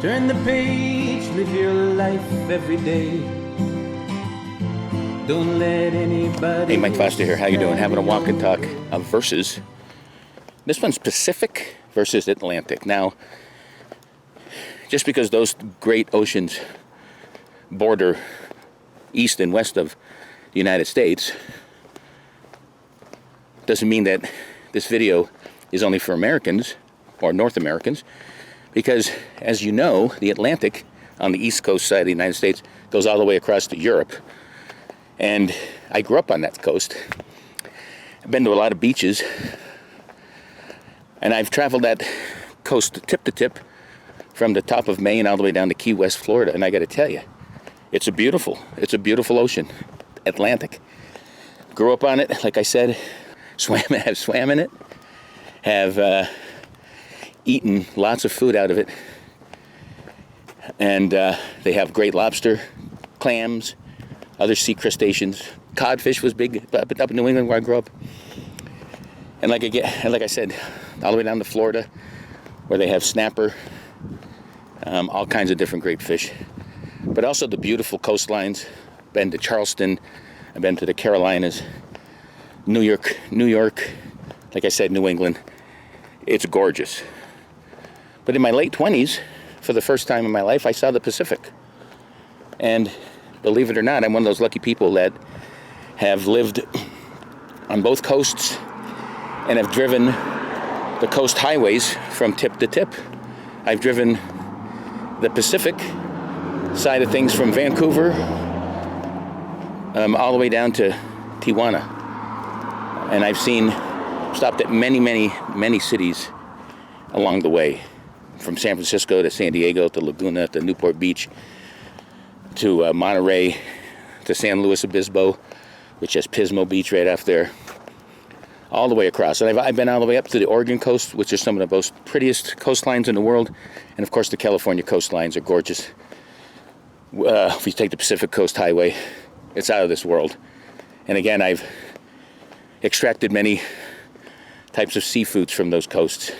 Turn the page, live your life every day. Don't let anybody. Hey, Mike Foster here. How you doing? Having a walk and talk of versus. This one's Pacific versus Atlantic. Now, just because those great oceans border east and west of the United States doesn't mean that this video is only for Americans or North Americans, because as you know, the Atlantic on the east coast side of the United States goes all the way across to Europe. And I grew up on that coast. I've been to a lot of beaches, and I've traveled that coast tip to tip from the top of Maine all the way down to Key West, Florida. And I got to tell you, it's a beautiful ocean, Atlantic. Grew up on it, like I said, have swam in it, have eaten lots of food out of it. And they have great lobster, clams, other sea crustaceans. Codfish was big up in New England where I grew up. And like I said, all the way down to Florida, where they have snapper, all kinds of different great fish. But also the beautiful coastlines. Been to Charleston, I've been to the Carolinas, New York, like I said, New England. It's gorgeous. But in my late 20s, for the first time in my life, I saw the Pacific. And believe it or not, I'm one of those lucky people that have lived on both coasts and have driven the coast highways from tip to tip. I've driven the Pacific side of things from Vancouver all the way down to Tijuana. And I've stopped at many cities along the way, from San Francisco to San Diego to Laguna to Newport Beach to Monterey to San Luis Obispo, which has Pismo Beach right off there, all the way across. And I've been all the way up to the Oregon coast, which is some of the most prettiest coastlines in the world. And of course the California coastlines are gorgeous. If you take the Pacific Coast Highway, it's out of this world. And again, I've extracted many types of seafoods from those coasts.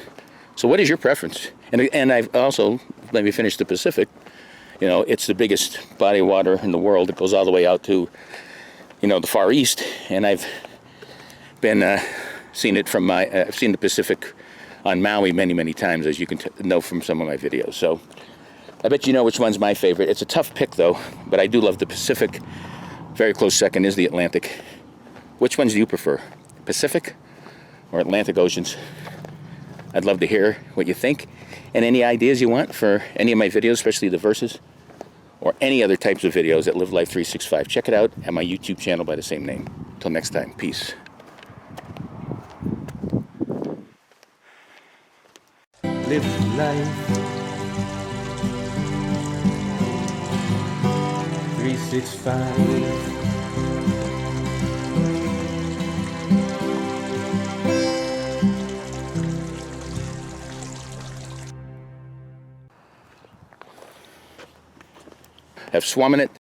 So what is your preference? And I've also, let me finish the Pacific. You know, it's the biggest body of water in the world. It goes all the way out to, the Far East. And I've been seen it from I've seen the Pacific on Maui many times, as you can know from some of my videos. So I bet you know which one's my favorite. It's a tough pick though, but I do love the Pacific. Very close second is the Atlantic. Which ones do you prefer? Pacific or Atlantic Oceans? I'd love to hear what you think, and any ideas you want for any of my videos, especially the verses, or any other types of videos at Live Life 365. Check it out at my YouTube channel by the same name. Until next time, peace. Live life 365. Have swum in it,